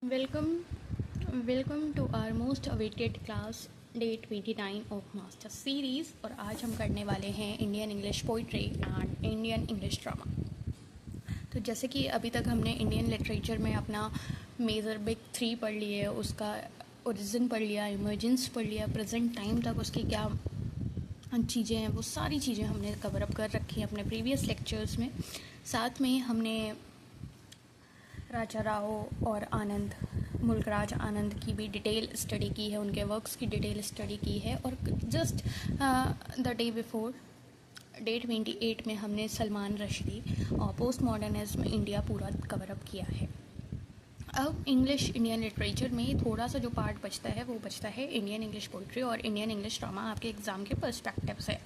Welcome, welcome to our most awaited class day 29 of master series. और आज हम करने वाले हैं Indian English poetry and Indian English drama. तो जैसे कि अभी तक हमने इंडियन लिटरेचर में अपना मेजर बिग 3 पढ़ लिए, उसका ओरिजिन पढ़ लिया, इमर्जेंस पढ़ लिया, प्रेजेंट टाइम तक उसकी क्या चीज़ें हैं, वो सारी चीज़ें हमने कवर अप कर रखी हैं अपने प्रीवियस लेक्चर्स में। साथ में हमने राजा राव और आनंद, मुल्कराज आनंद की भी डिटेल स्टडी की है, उनके वर्क्स की डिटेल स्टडी की है। और just the day before day 28 में हमने सलमान रश्दी और पोस्ट मॉडर्निज्म इंडिया पूरा कवर अप किया है। अब इंडियन लिटरेचर में थोड़ा सा जो पार्ट बचता है वो बचता है इंडियन इंग्लिश पोइट्री और इंडियन इंग्लिश ड्रामा आपके एग्ज़ाम के पर्सपेक्टिव से।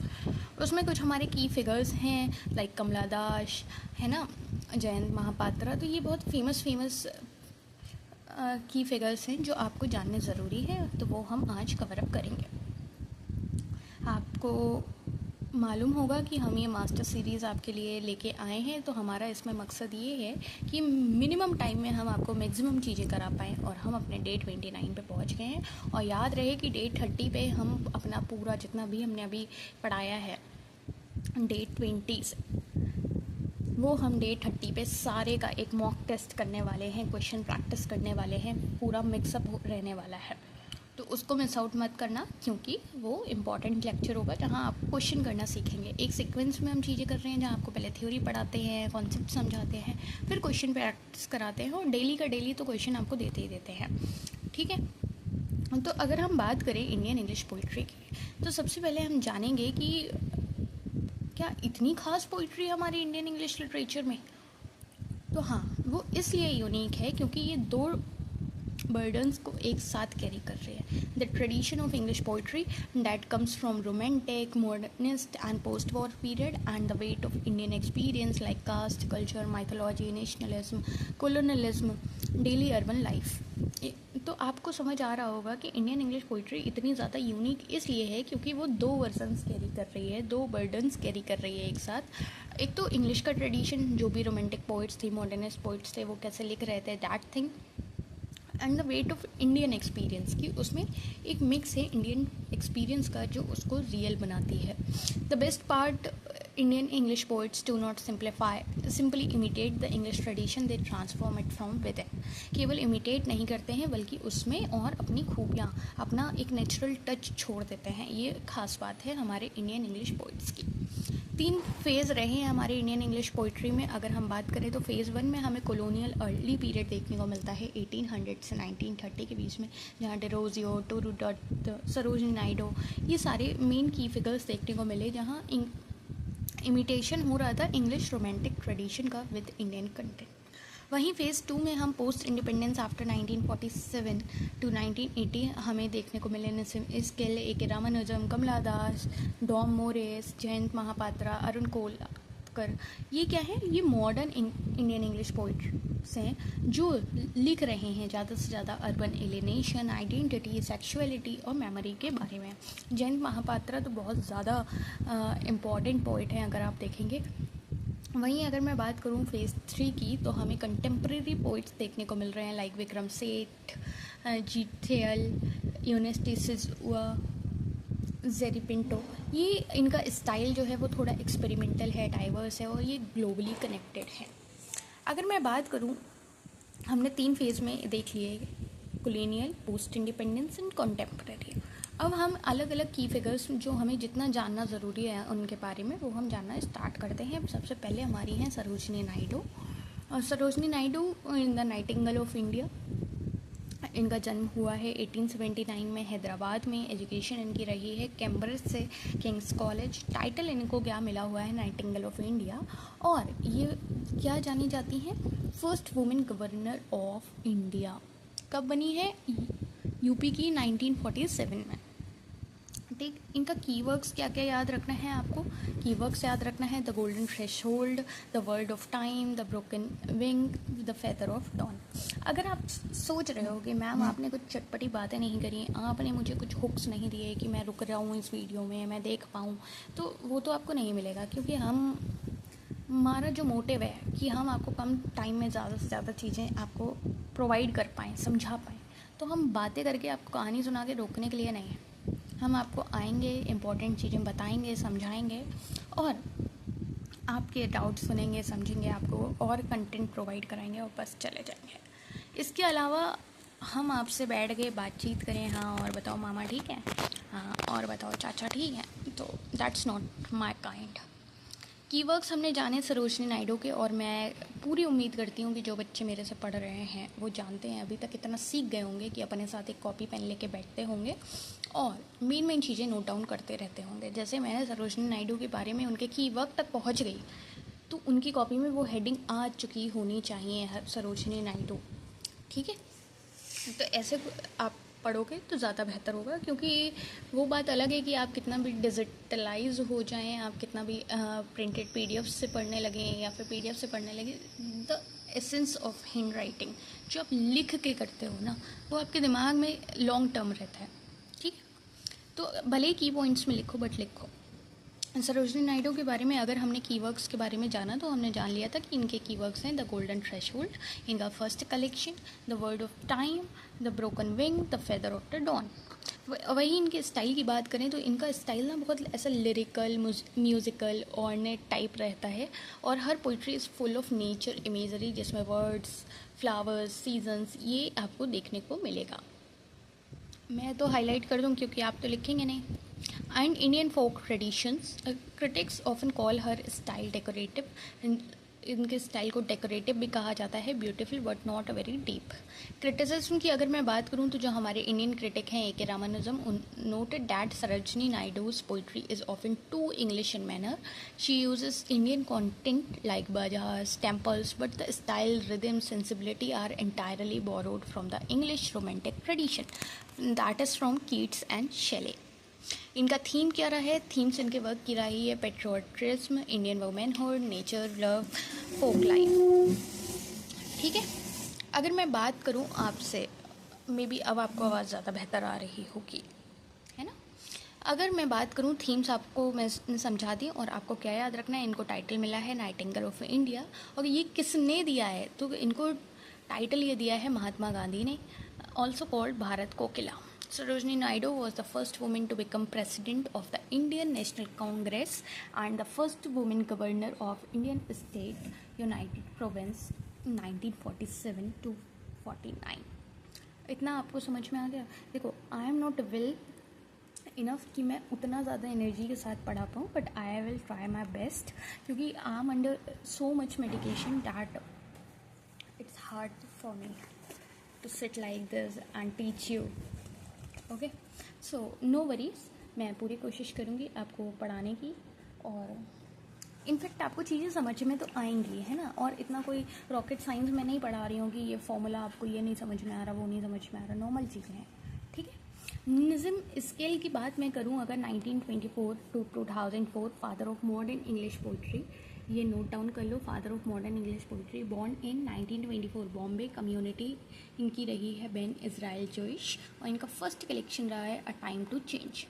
उसमें कुछ हमारे की फिगर्स हैं लाइक कमला दास है ना, जयंत महापात्रा। तो ये बहुत फेमस की फिगर्स हैं जो आपको जानने ज़रूरी है, तो वो हम आज कवर अप करेंगे। आपको मालूम होगा कि हम ये मास्टर सीरीज़ आपके लिए लेके आए हैं, तो हमारा इसमें मकसद ये है कि मिनिमम टाइम में हम आपको मैक्सिमम चीज़ें करा पाएँ। और हम अपने डे 29 पे पहुंच गए हैं। और याद रहे कि डे 30 पे हम अपना पूरा जितना भी हमने अभी पढ़ाया है डे 20 से, वो हम डे 30 पे सारे का एक मॉक टेस्ट करने वाले हैं, क्वेश्चन प्रैक्टिस करने वाले हैं, पूरा मिक्सअप रहने वाला है। तो उसको मिस आउट मत करना, क्योंकि वो इम्पॉर्टेंट लेक्चर होगा जहाँ आप क्वेश्चन करना सीखेंगे। एक सीक्वेंस में हम चीज़ें कर रहे हैं जहाँ आपको पहले थ्योरी पढ़ाते हैं, कॉन्सेप्ट समझाते हैं, फिर क्वेश्चन प्रैक्टिस कराते हैं, और डेली का डेली तो क्वेश्चन आपको देते ही देते हैं। ठीक है, तो अगर हम बात करें इंडियन इंग्लिश पोइट्री की, तो सबसे पहले हम जानेंगे कि क्या इतनी खास पोइट्री है हमारी इंडियन इंग्लिश लिटरेचर में। तो हाँ, वो इसलिए यूनिक है क्योंकि ये दो बर्डन्स को एक साथ कैरी कर रहे हैं। The tradition of English poetry that comes from romantic, modernist and post war period, and the weight of Indian experience like caste, culture, mythology, nationalism, colonialism, daily urban life. तो आपको समझ आ रहा होगा कि इंडियन इंग्लिश पोइट्री इतनी ज़्यादा unique इसलिए है क्योंकि वो दो वर्जन्स कैरी कर रही है, दो बर्डन्स कैरी कर रही है एक साथ। एक तो इंग्लिश का ट्रेडिशन, जो भी रोमांटिक पोइट्स थे, मॉडर्निस्ट पोइट्स थे, वो कैसे लिख रहे थे, that thing, and the weight of Indian experience की उसमें एक मिक्स है इंडियन एक्सपीरियंस का, जो उसको रियल बनाती है। The best part, Indian English poets do not simply imitate the English tradition, they transform it from with in. केवल इमिटेट नहीं करते हैं बल्कि उसमें और अपनी खूबियाँ, अपना एक नेचुरल टच छोड़ देते हैं। ये खास बात है हमारे इंडियन इंग्लिश पोइट्स की। 3 फेज़ रहे हैं हमारे इंडियन इंग्लिश पोइट्री में। अगर हम बात करें तो फेज़ 1 में हमें कॉलोनियल अर्ली पीरियड देखने को मिलता है 1800 से 1930 के बीच में, जहाँ डिरोजियो, टूरू डॉट, सरोजिनी नायडू, ये सारे मेन की फिगर्स देखने को मिले, जहाँ इमिटेशन हो रहा था इंग्लिश रोमांटिक ट्रेडिशन का विद इंडियन कंटेंट। वहीं फेज़ 2 में हम पोस्ट इंडिपेंडेंस आफ्टर 1947 टू 1980 हमें देखने को मिले नसीम इस्किल, ए के रामानुजम, कमला दास, डॉम मोरेस, जयंत महापात्रा, अरुण कोलकर। ये क्या है, ये मॉडर्न इंडियन इंग्लिश पोइट्स हैं जो लिख रहे हैं ज़्यादा से ज़्यादा अर्बन एलिनेशन, आइडेंटिटी, सेक्सुअलिटी और मेमोरी के बारे में। जयंत महापात्रा तो बहुत ज़्यादा इम्पॉर्टेंट पोइट हैं अगर आप देखेंगे। वहीं अगर मैं बात करूं फेज़ 3 की, तो हमें कंटेम्प्रेरी पोइट्स देखने को मिल रहे हैं like Vikram Seth, जीथेल, यूनेस्टिस, Jerry Pinto. ये इनका स्टाइल जो है वो थोड़ा एक्सपेरिमेंटल है, डाइवर्स है, और ये ग्लोबली कनेक्टेड है। अगर मैं बात करूं, हमने 3 फेज़ में देख लिए, colonial, post independence and contemporary. अब हम अलग अलग की फिगर्स जो हमें जितना जानना ज़रूरी है उनके बारे में, वो हम जानना स्टार्ट करते हैं। सबसे पहले हमारी हैं सरोजिनी नायडू। और Sarojini Naidu in the Nightingale of India, इनका जन्म हुआ है 1879 में हैदराबाद में। एजुकेशन इनकी रही है कैम्ब्रिज से किंग्स कॉलेज। टाइटल इनको क्या मिला हुआ है, नाइटिंगेल ऑफ इंडिया। और ये क्या जानी जाती हैं, first women governor of India. कब बनी है, यूपी की 1947 में। ठीक, इनका कीवर्ड्स क्या क्या याद रखना है आपको, कीवर्ड्स याद रखना है, the golden threshold, the word of time, the broken wing, the feather of dawn. अगर आप सोच रहे हो कि मैम आपने कुछ चटपटी बातें नहीं करी, आपने मुझे कुछ हुक्स नहीं दिए कि मैं रुक रहा हूँ इस वीडियो में, मैं देख पाऊँ, तो वो तो आपको नहीं मिलेगा, क्योंकि हम हमारा जो मोटिव है कि हम आपको कम टाइम में ज़्यादा से ज़्यादा चीज़ें आपको प्रोवाइड कर पाएँ, समझा पाएँ। तो हम बातें करके आपको कहानी सुना के रोकने के लिए नहीं है। हम आपको आएंगे, इम्पोर्टेंट चीज़ें बताएंगे, समझाएंगे और आपके डाउट सुनेंगे, समझेंगे, आपको और कंटेंट प्रोवाइड कराएंगे और बस चले जाएंगे। इसके अलावा हम आपसे बैठ के बातचीत करें, हाँ और बताओ मामा ठीक है, हाँ और बताओ चाचा ठीक है, तो that's not my kind. Keywords हमने जाने सरोजनी नायडू के, और मैं पूरी उम्मीद करती हूँ कि जो बच्चे मेरे से पढ़ रहे हैं वो जानते हैं, अभी तक इतना सीख गए होंगे कि अपने साथ एक कॉपी पेन लेके बैठते होंगे और मेन चीज़ें नोट डाउन करते रहते होंगे। जैसे मैं सरोजनी नायडू के बारे में उनके कीवर्ड तक पहुँच गई तो उनकी कॉपी में वो हेडिंग आ चुकी होनी चाहिए, सरोजनी नायडू, ठीक है। तो ऐसे आप पढ़ोगे तो ज़्यादा बेहतर होगा, क्योंकि वो बात अलग है कि आप कितना भी डिजिटलाइज हो जाएं, आप कितना भी प्रिंटेड पीडीएफ से पढ़ने लगें या फिर पीडीएफ से पढ़ने लगें, the essence of hand writing जो आप लिख के करते हो ना, वो आपके दिमाग में लॉन्ग टर्म रहता है, ठीक है। तो भले ही की पॉइंट्स में लिखो बट लिखो। सरोजनी नायडू के बारे में अगर हमने कीवर्ड्स के बारे में जाना तो हमने जान लिया था कि इनके कीवर्ड्स हैं द गोल्डन थ्रेशोल्ड, इनका first collection, the word of time, the broken wing, the feather of the dawn. वही इनके स्टाइल की बात करें तो इनका स्टाइल ना बहुत ऐसा लिरिकल, म्यूज़िकल, ऑर्नेट टाइप रहता है और हर poetry is full of nature imagery, जिसमें वर्ड्स, फ्लावर्स, सीजन्स ये आपको देखने को मिलेगा। मैं तो हाईलाइट कर दूं क्योंकि आप तो लिखेंगे नहीं। And Indian folk traditions, critics often call her style decorative, इनके स्टाइल को डेकोरेटिव भी कहा जाता है, beautiful but not a very deep. Criticism की अगर मैं बात करूं तो जो हमारे इंडियन क्रिटिक हैं A K Ramanujan noted that Sarojini Naidu's poetry is often too English in manner, she uses Indian content like bazaars, temples, but the style, rhythm, sensibility are entirely borrowed from the English romantic tradition, that is from Keats and Shelley. इनका theme क्या रहा है? Themes इनके work की रही है patriotism, Indian womanhood, nature, love, folk life, ठीक है। अगर मैं बात करूं आपसे, मे बी अब आपको आवाज़ ज़्यादा बेहतर आ रही होगी, है ना। अगर मैं बात करूं थीम्स आपको मैं समझा दी, और आपको क्या याद रखना है, इनको टाइटल मिला है नाइटिंगेल ऑफ इंडिया, और ये किसने दिया है तो इनको टाइटल ये दिया है महात्मा गांधी ने, also called Bharat Kokila. Sarojini Naidu was the first woman to become president of the Indian National Congress and the first woman governor of Indian state United Province 1947 to 49। इतना आपको समझ में आ गया? देखो, I am not well enough कि मैं उतना ज़्यादा एनर्जी के साथ पढ़ा पाऊँ, but I will try my best, क्योंकि I am under so much medication that it's hard for me to sit like this and teach you, okay. So no worries, मैं पूरी कोशिश करूँगी आपको पढ़ाने की, और इनफैक्ट आपको चीज़ें समझ में तो आएंगी, है ना। और इतना कोई रॉकेट साइंस में नहीं पढ़ा रही हूँ कि ये फॉर्मूला आपको ये नहीं समझ में आ रहा, वो नहीं समझ में आ रहा, नॉर्मल चीज़ें हैं, ठीक है। निज़म स्केल की बात मैं करूँ अगर 1924 to 2004, father of modern English poetry, ये नोट डाउन कर लो, father of modern English poetry, born in 1924, Bombay, community इनकी रही है बेन इज़राइल जोइश, और इनका फर्स्ट कलेक्शन रहा है a time to change.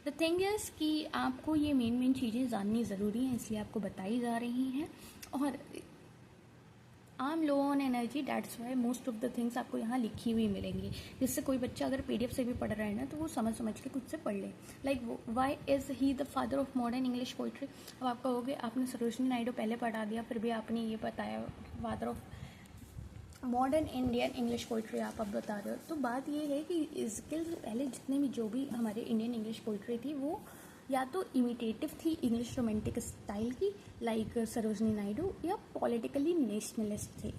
The thing is कि आपको ये मेन चीज़ें जाननी ज़रूरी हैं, इसलिए आपको बताई जा रही हैं, और I am low on energy, that's why most of the things आपको यहाँ लिखी हुई मिलेंगी, जिससे कोई बच्चा अगर पीडीएफ से भी पढ़ रहा है ना तो वो समझ के खुद से पढ़ ले। Like why is he the father of modern English poetry. अब आप कहोगे आपने सरोजनी नायडू पहले पढ़ा दिया, फिर भी आपने ये बताया father of modern Indian English poetry आप अब बता रहे हो। तो बात ये है कि इसके पहले जितने भी जो भी हमारे इंडियन इंग्लिश पोइट्री थी वो या तो इमिटेटिव थी इंग्लिश रोमांटिक स्टाइल की लाइक सरोजनी नायडू, या पॉलिटिकली नेशनलिस्ट थे।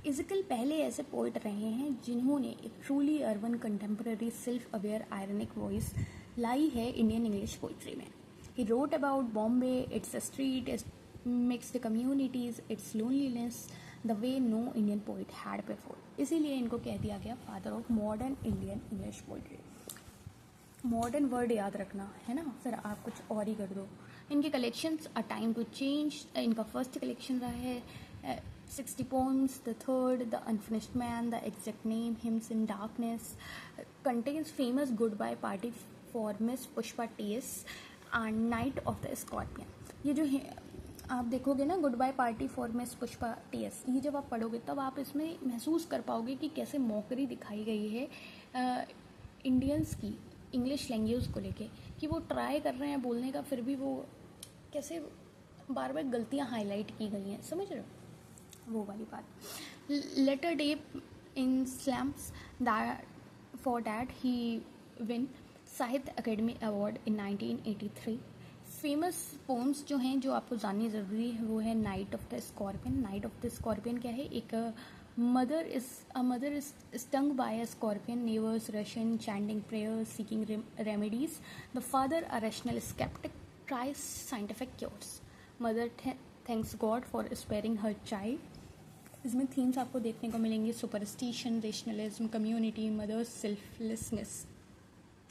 इज़िकल पहले ऐसे पोइट रहे हैं जिन्होंने एक truly urban contemporary self aware ironic voice लाई है इंडियन इंग्लिश पोइट्री में। He wrote about Bombay, its street, its mixed communities, its loneliness, the way no Indian poet had before. इसीलिए इनको कह दिया गया father of modern Indian English poetry. Modern word याद रखना है ना, फिर आप कुछ और ही कर दो। इनके collections a time to change, इनका फर्स्ट कलेक्शन रहा है 60 poems, the third the unfinished man, the exact name, hymns in darkness, contains famous goodbye party for miss Pushpa T S and night of the scorpion. ये जो आप देखोगे ना goodbye party for miss Pushpa T S, ये जब आप पढ़ोगे तब आप इसमें महसूस कर पाओगे कि कैसे मौकरी दिखाई गई है इंडियंस की इंग्लिश लैंग्वेज को लेके, कि वो ट्राई कर रहे हैं बोलने का, फिर भी वो कैसे बार बार गलतियाँ हाईलाइट की गई हैं, समझ रहे हो वो वाली बात। Latter day in psalms that for that he win Sahitya Akademi award in 1983। Famous poems जो हैं जो आपको जाननी ज़रूरी है वो है night of the scorpion. Night of the scorpion क्या है, एक mother is stung by a scorpion, neighbours rushing chanting prayers seeking remedies, the father a rational skeptic tries scientific cures, mother thanks god for sparing her child. इसमें themes आपको देखने को मिलेंगे, superstition, rationalism, community, mothers selflessness.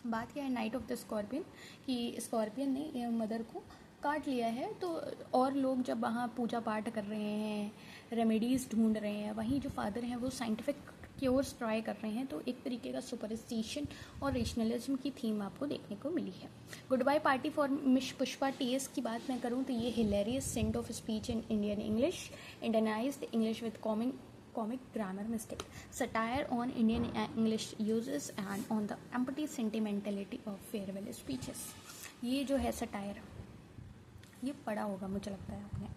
बात क्या है night of the scorpion कि scorpion ने मदर को काट लिया है, तो और लोग जब वहाँ पूजा पाठ कर रहे हैं, रेमेडीज़ ढूंढ रहे हैं, वहीं जो फादर हैं वो साइंटिफिक क्योर्स ट्राई कर रहे हैं, तो एक तरीके का सुपरस्टिशन और रेशनलिज्म की थीम आपको देखने को मिली है। Goodbye party for miss Pushpa T S की बात मैं करूँ तो ये hilarious sent of speech in Indian English, Indianised English with comic grammar mistake, satire on Indian English uses and on the empty sentimentality of farewell speeches। ये जो है satire, ये पढ़ा होगा मुझे लगता है आपने।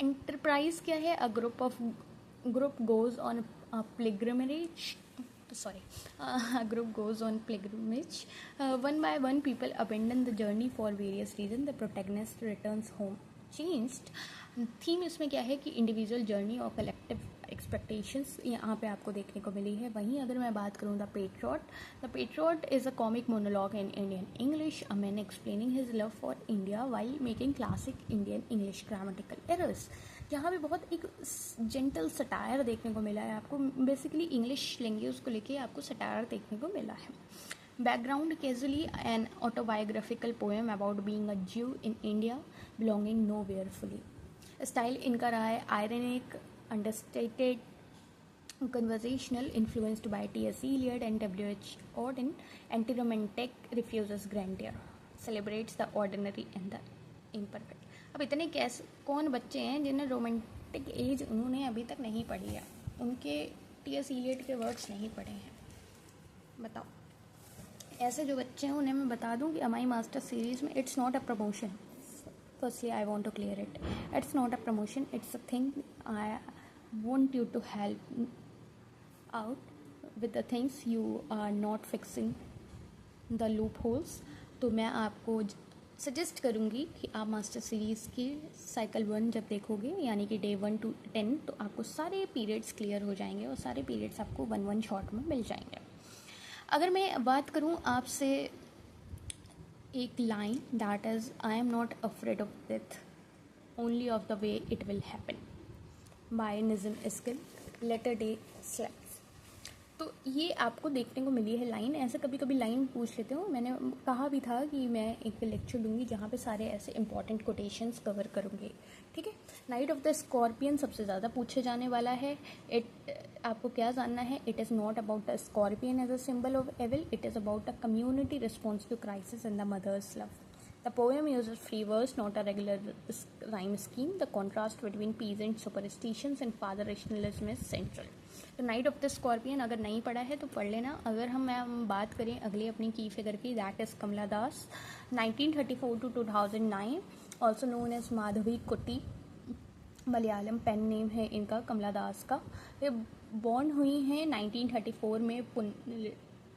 एंटरप्राइज क्या है, a group goes on pilgrimage, sorry, a group goes on pilgrimage, one by one people abandon the journey for various reasons, the protagonist returns home changed। Theme इसमें क्या है कि इंडिविजुअल जर्नी और कलेक्टिव एक्सपेक्टेशंस यहाँ पे आपको देखने को मिली है। वहीं अगर मैं बात करूँ the patriot is a comic monologue in Indian English, a man explaining his love for India while making classic Indian English grammatical errors. यहाँ पे बहुत एक जेंटल सटायर देखने को मिला है आपको, बेसिकली इंग्लिश लैंग्वेज को लेके आपको सटायर देखने को मिला है। Background casually an autobiographical poem about being a Jew in India belonging nowhere fully. Style इनका रहा है ironic, understated, conversational, influenced by T.S. Eliot and W.H. Auden, anti-romantic, refuses grandeur, celebrates the ordinary and the imperfect। अब इतने कौन बच्चे हैं जिन्हें romantic as उन्होंने अभी तक नहीं पढ़ी है, उनके T.S. Eliot के वर्ड्स नहीं पढ़े हैं, बताओ। ऐसे जो बच्चे हैं उन्हें मैं बता दूं कि अमाई मास्टर सीरीज़ में it's not a promotion. Firstly, I want to clear it. It's not a promotion. It's a thing. I want you to help out with the things you are not fixing the loopholes। तो मैं आपको suggest करूँगी कि आप master series की cycle 1 जब देखोगे, यानी कि डे 1 to 10, तो आपको सारे पीरियड्स क्लियर हो जाएंगे और सारे पीरियड्स आपको 1 शॉट में मिल जाएंगे। अगर मैं बात करूँ आपसे एक line, that is I am not afraid of death only of the way it will happen by Nissim Ezekiel, latter day psalms. तो ये आपको देखने को मिली है लाइन। ऐसे कभी कभी लाइन पूछ लेते हो, मैंने कहा भी था कि मैं एक लेक्चर दूंगी जहाँ पे सारे ऐसे इंपॉर्टेंट कोटेशंस कवर करूँगी, ठीक है। नाइट ऑफ द स्कॉर्पियन सबसे ज़्यादा पूछे जाने वाला है। आपको क्या जानना है, it is not about the scorpion as a symbol of evil, it is about a community response to crisis and the mother's love. The poem uses free verse, not a regular rhyme scheme. The contrast between peasant superstitions and father rationalism is central. तो night of the scorpion अगर नहीं पढ़ा है तो पढ़ लेना। अगर हम बात करें अगली अपनी की फिगर की, that is Kamala Das, 1934 to 2009, also known as Madhavi Kutty, Malayalam pen name है इनका कमला दास का। ये बॉर्न हुई हैं 1934 में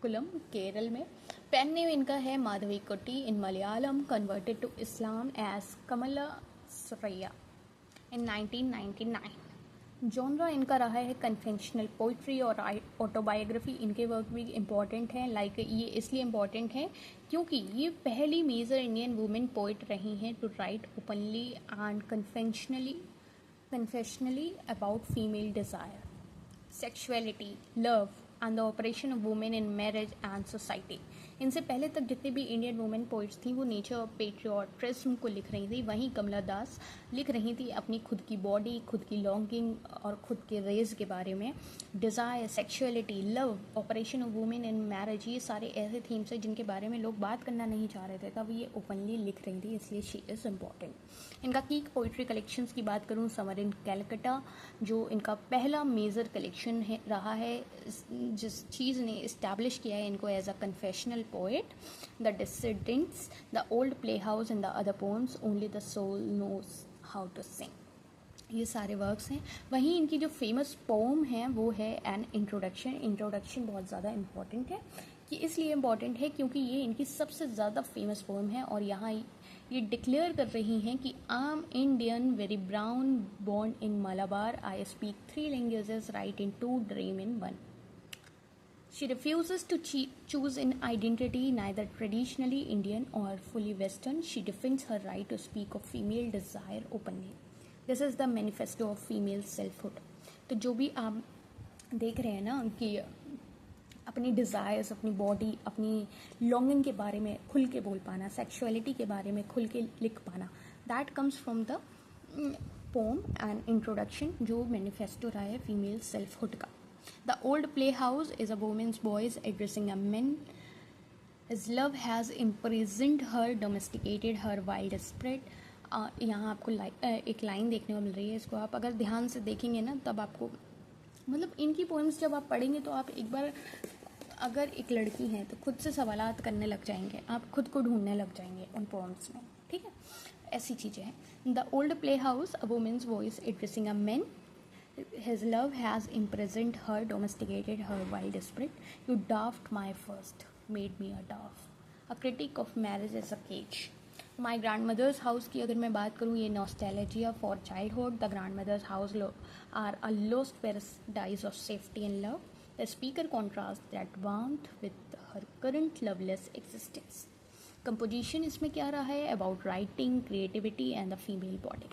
कुलम, केरल में। पेन नेम इनका है Madhavi Kutty, in Malayalam, converted to Islam as Kamala Suraiya in 1999। Genre इनका रहा है कन्वेंशनल पोइट्री और ऑटोबायोग्राफी। इनके वर्क भी इम्पॉर्टेंट हैं, लाइक ये इसलिए इम्पॉर्टेंट हैं क्योंकि ये पहली मेजर इंडियन वुमेन पोइट रही हैं to write openly and confessionally about female desire, sexuality, love and the operation of women in marriage and society। इनसे पहले तक जितने भी इंडियन वुमेन पोइट्स थी वो नेचर, पेट्रियोटिज्म को लिख रही थी, वहीं कमला दास लिख रही थी अपनी खुद की बॉडी, खुद की लॉन्गिंग और खुद के रेज के बारे में। Desire, sexuality, love, operation of women in marriage, ये सारे ऐसे थीम्स हैं जिनके बारे में लोग बात करना नहीं चाह रहे थे, तब ये ओपनली लिख रही थी, इसलिए शी इज़ इम्पॉर्टेंट। इनका की पोइट्री कलेक्शंस की बात करूँ, समर इन कैलकटा जो इनका पहला मेजर कलेक्शन है रहा है, जिस चीज़ ने इस्टेब्लिश किया है इनको as a confessional poet. The dissidents, the old playhouse and the other poems, only the soul knows how to sing, ये सारे वर्क्स हैं। वहीं इनकी जो फेमस पोम है वो है एन इंट्रोडक्शन। इंट्रोडक्शन बहुत ज़्यादा इम्पॉर्टेंट है, कि इसलिए इम्पॉर्टेंट है क्योंकि ये इनकी सबसे ज़्यादा फेमस पोम है, और यहाँ ये डिक्लेयर कर रही हैं कि I am Indian, very brown, born in Malabar, I speak 3 languages, write in 2, dream in 1. She refuses to choose an identity neither traditionally Indian or fully Western. She defends her right to speak of female desire openly. This is the manifesto of female selfhood. तो जो भी आप देख रहे हैं ना कि अपनी डिज़ायर्स, अपनी बॉडी, अपनी लॉन्गिंग के बारे में खुल के बोल पाना, सेक्सुअलिटी के बारे में खुल के लिख पाना, that comes from the pome and introduction जो मैनिफेस्टो रहा है फीमेल सेल्फहुड का. The old playhouse is a woman's voice addressing a man. His love has imprisoned her, domesticated her wild spirit. यहाँ आपको एक लाइन देखने को मिल रही है, इसको आप अगर ध्यान से देखेंगे ना तब आपको मतलब इनकी पोएम्स जब आप पढ़ेंगे तो आप एक बार अगर एक लड़की हैं तो खुद से सवालात करने लग जाएंगे, आप खुद को ढूंढने लग जाएंगे उन पोएम्स में. ठीक है, ऐसी चीज़ें हैं. The old playhouse, a woman's voice addressing a man. His love has imprisoned her, domesticated her wild spirit. You daft my first, made me a daft. A critic of marriage as a cage. My grandmother's house की अगर मैं बात करूँ, ये nostalgia for childhood. The grandmother's house are a lost paradise of safety and love. The speaker contrasts that warmth with her current loveless existence. Composition इसमें क्या रहा है, about writing, creativity and the female body.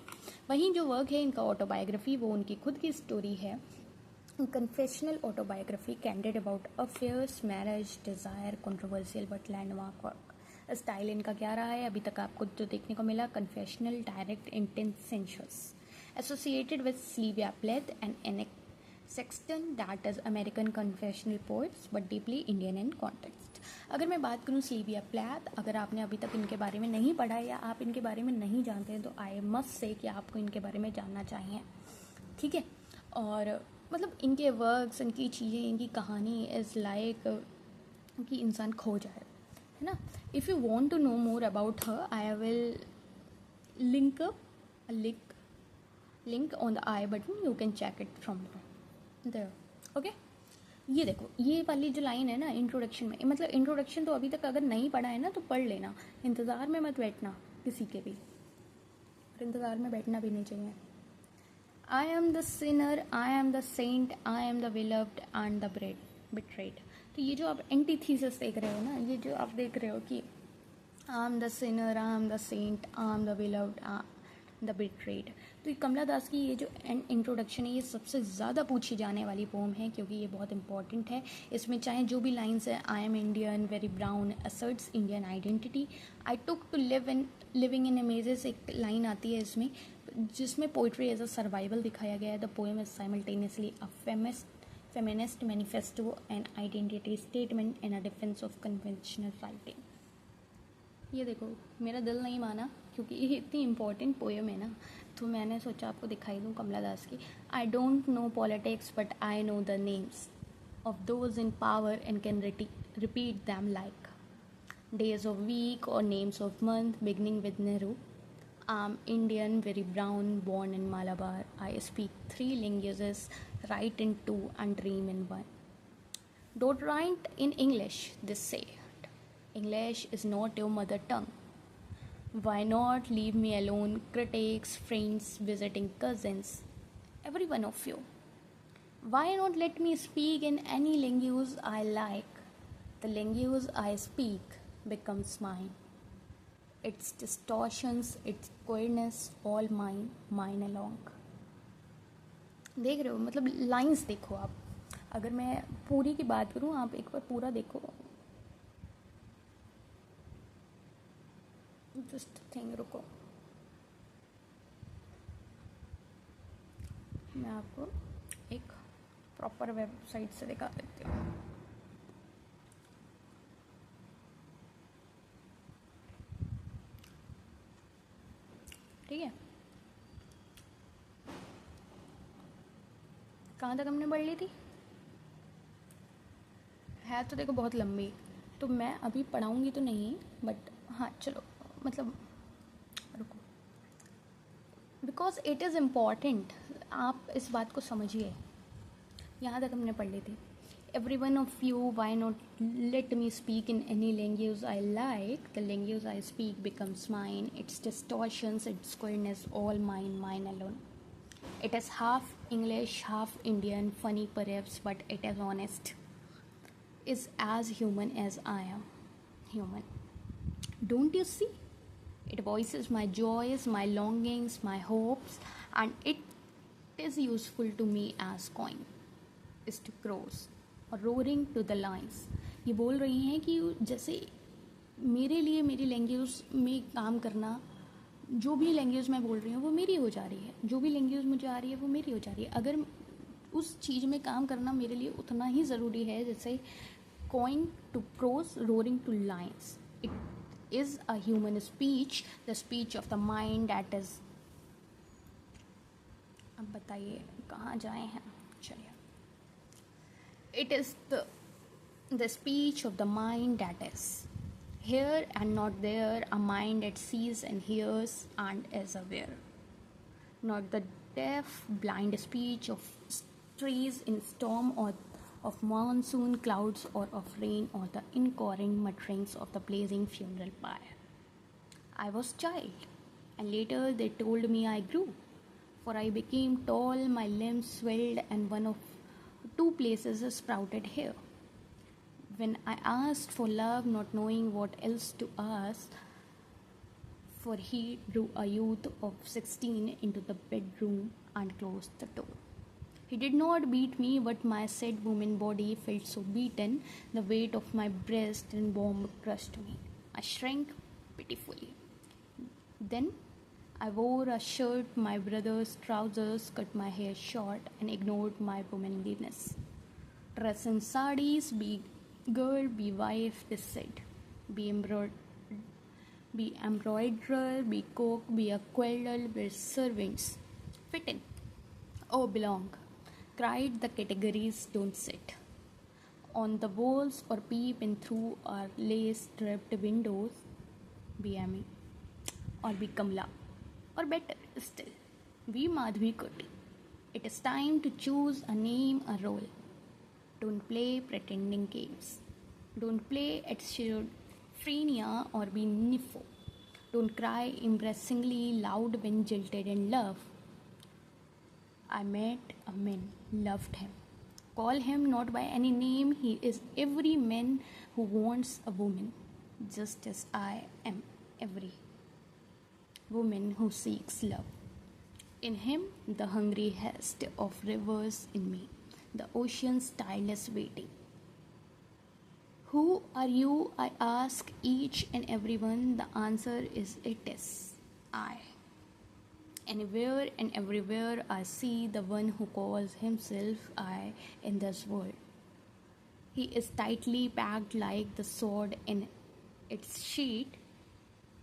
वहीं जो work है इनका autobiography, वो उनकी खुद की स्टोरी है, confessional autobiography, candid about affairs, marriage, desire, controversial but landmark work. Style इनका क्या रहा है, अभी तक आपको जो देखने को मिला, confessional, direct, intense, sensuous, associated with Sylvia Plath and Anne Sexton, that is American confessional poets but deeply Indian in context. अगर मैं बात करूँ सिल्विया प्लेथ, अगर आपने अभी तक इनके बारे में नहीं पढ़ा या आप इनके बारे में नहीं जानते हैं तो आई मस्ट से कि आपको इनके बारे में जानना चाहिए. ठीक है, और मतलब इनके वर्क्स, इनकी चीज़ें, इनकी कहानी इज़ लाइक कि इंसान खो जाए, है ना. If you want to know more about her, I will link on the I button, you can check it from there. Okay, ये देखो, ये वाली जो लाइन है ना इंट्रोडक्शन में, मतलब इंट्रोडक्शन तो अभी तक अगर नहीं पढ़ा है ना तो पढ़ लेना, इंतज़ार में मत बैठना किसी के भी, और इंतज़ार में बैठना भी नहीं चाहिए. I am the sinner, I am the saint, I am the beloved and the betrayed. तो ये जो आप एंटीथीसिस देख रहे हो ना, ये जो आप देख रहे हो कि I am the sinner, I am the saint, I am the beloved, the betrayed, तो ये कमला दास की ये जो इंट्रोडक्शन है ये सबसे ज़्यादा पूछी जाने वाली पोम है, क्योंकि ये बहुत इंपॉर्टेंट है. इसमें चाहे जो भी लाइन्स है, I am Indian, very brown, asserts Indian identity, I took to living in images, एक लाइन आती है इसमें जिसमें पोइट्री एज अ सर्वाइवल दिखाया गया है. The poem is simultaneously a feminist manifesto, an identity statement and a defense of conventional writing. ये देखो, मेरा दिल नहीं माना क्योंकि ये इतनी इम्पोर्टेंट पोएम है ना, तो मैंने सोचा आपको दिखाई दूँ कमला दास की. I don't know politics but I know the names of those in power and can repeat them like days of week or names of month beginning with Nehru. I'm Indian, very brown, born in Malabar. I speak 3 languages, write in 2 and dream in 1. Don't write in English, this said. English is not your mother tongue. Why not leave me alone, critics, friends, visiting cousins, every one of you? Why not let me speak in any language I like? The language I speak becomes mine. Its distortions, its queerness, all mine along. देख रहे हो, मतलब lines देखो आप, अगर मैं पूरी की बात करूँ, आप एक बार पूरा देखो, जस्ट थिंग, रुको मैं आपको एक प्रॉपर वेबसाइट से दिखा देती हूँ। ठीक है, कहाँ तक हमने पढ़ ली थी? है तो देखो बहुत लंबी, तो मैं अभी पढ़ाऊँगी तो नहीं, बट हाँ चलो, मतलब रुको, बिकॉज इट इज़ इम्पॉर्टेंट, आप इस बात को समझिए। यहाँ तक हमने पढ़ ली थी। Every one of you, why not let me speak in any language I like? The language I speak becomes mine. Its distortions, its queerness, all mine, mine alone. It is half English, half Indian, funny perhaps, but it is honest. Is as human as I am human. Don't you see? It voices my joys, my longings, my hopes, and it is useful to me as coin is to crows. Roaring to the lines, ये बोल रही हैं कि जैसे मेरे लिए मेरी language में काम करना, जो भी लैंग्वेज मैं बोल रही हूँ वो मेरी हो जा रही है, जो भी लैंग्वेज मुझे आ रही है वो मेरी हो जा रही है। अगर उस चीज़ में काम करना मेरे लिए उतना ही ज़रूरी है जैसे coining to prose, roaring to lines. It is a human speech, the speech of the mind that is. अब बताइए कहाँ जाए हैं, चलिए। It is the speech of the mind that is here and not there, a mind that sees and hears and is aware. Not the deaf, blind speech of trees in storm, or of monsoon clouds, or of rain, or the incoherent mutterings of the blazing funeral pyre. I was child, and later they told me I grew, for I became tall, my limbs swelled, and one of two places sprouted here. When I asked for love, not knowing what else to ask, for he drew a youth of 16 into the bedroom and closed the door. He did not beat me, but my sad woman body felt so beaten, the weight of my breast and womb crushed me. I shrank pitifully. Then I wore a shirt, my brother's trousers, cut my hair short, and ignored my womanliness. Dress in sarees, be girl, be wife, they said. Be embroiderer, be cook, be a queller, be servants. Fit in. Oh, belong. Cried the categories, don't sit on the walls or peep in through our lace-draped windows. Be Amy, or be Kamla. Or better still, be Madhvi Koti. It is time to choose a name, a role. Don't play pretending games. Don't play at schizophrenia or be nympho. Don't cry embarrassingly loud when jilted in love. I met a man, loved him. Call him not by any name, he is every man who wants a woman, just as I am every woman who seeks love. In him, the hungriest of rivers in me, the ocean's tireless waiting. Who are you? I ask each and everyone. The answer is it is I. Anywhere and everywhere I see the one who calls himself I in this world. He is tightly packed like the sword in its sheath.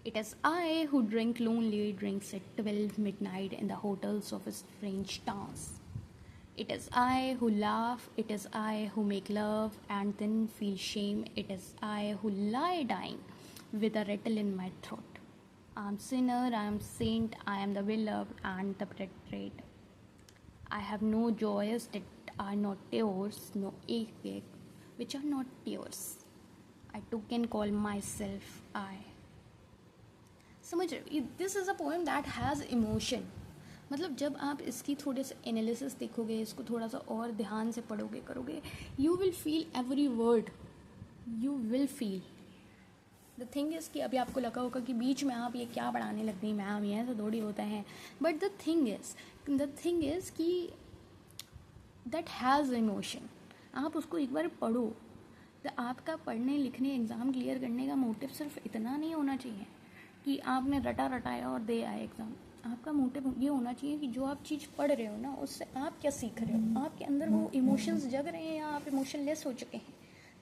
It is I who drink lonely drinks at 12 midnight in the hotels of strange towns. It is I who laugh, it is I who make love and then feel shame. It is I who lie dying with a rattle in my throat. I am sinner, I am saint, I am the beloved and the betrayed. I have no joys that are not yours, no ache which are not yours. I too can call myself I. समझ रहे, this is a poem that has emotion. मतलब जब आप इसकी थोड़े से analysis देखोगे, इसको थोड़ा सा और ध्यान से पढ़ोगे करोगे, you will feel every word, you will feel. The thing is कि अभी आपको लगा होगा कि बीच में आप ये क्या पढ़ाने लग गई मैम, ये तो थोड़ी होता है, बट द थिंग इज़ कि दैट हैज़ इमोशन। आप उसको एक बार पढ़ो, तो आपका पढ़ने लिखने एग्ज़ाम क्लियर करने का मोटिव सिर्फ इतना नहीं होना चाहिए, कि आपने रटा रटाया और दे आए एग्ज़ाम। आपका मोटिव ये होना चाहिए कि जो आप चीज़ पढ़ रहे हो ना, उससे आप क्या सीख रहे हो, आपके अंदर वो इमोशंस जग रहे हैं या आप इमोशनलेस हो चुके हैं,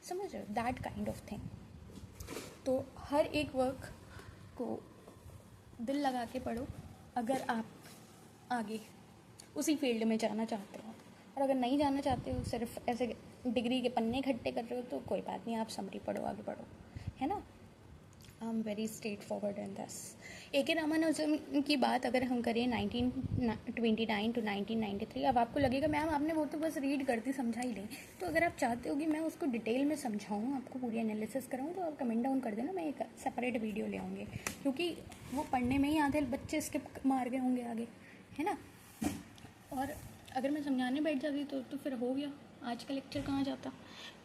समझ रहे हो, दैट काइंड ऑफ थिंग। तो हर एक वर्क को दिल लगा के पढ़ो अगर आप आगे उसी फील्ड में जाना चाहते हो, और अगर नहीं जाना चाहते हो, सिर्फ ऐसे डिग्री के पन्ने इकट्ठे कर रहे हो, तो कोई बात नहीं, आप समरी पढ़ो, आगे पढ़ो, है ना। I am very straightforward in this. A K. Ramanujan की बात अगर हम करें 1929 टू 1993, अब आपको लगेगा मैम आपने वो तो बस रीड करती समझा ही लें, तो अगर आप चाहते हो कि मैं उसको डिटेल में समझाऊँ, आपको पूरी एनालिसिस कराऊँ, तो आप कमेंट डाउन कर देना, मैं एक सेपरेट वीडियो ले आऊँगी, क्योंकि वो पढ़ने में ही आधे बच्चे स्किप मार गए होंगे आगे, है ना। और अगर मैं समझाने बैठ जाती तो फिर हो गया, आज का लेक्चर कहाँ जाता।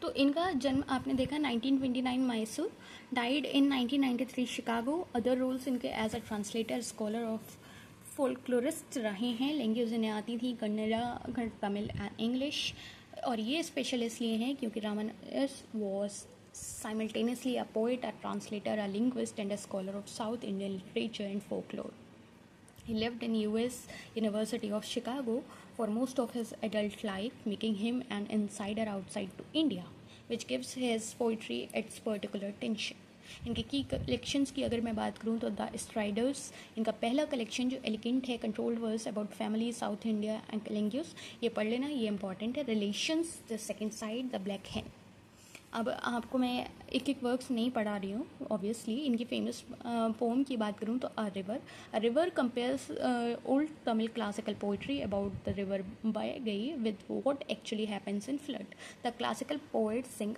तो इनका जन्म आपने देखा 1929 Mysore, died in 1993 Chicago. Other roles इनके as a translator, scholar of folklorist रहे हैं। लैंग्वेज इन्हें आती थी कन्नड़ा, तमिल एंड इंग्लिश। और ये स्पेशल इसलिए हैं क्योंकि Ramanujan was simultaneously a poet, a translator, a linguist, and a scholar of South Indian literature and folklore. He lived in U.S. University of Chicago for most of his adult life, making him an insider outside to India, which gives his poetry its particular tension. इनके की collections की अगर मैं बात करूँ तो the striders, इनका पहला कलेक्शन जो एलिगेंट है, controlled verse about family, South India and कलिंग्यूस, ये पढ़ लेना, ये इंपॉर्टेंट है। Relations, the second sight, the black hen। अब आपको मैं एक एक वर्क्स नहीं पढ़ा रही हूँ ऑब्वियसली। इनकी फेमस पोम की बात करूँ तो a river compares old Tamil classical poetry about the river by गई with what actually happens in flood. The classical poet sing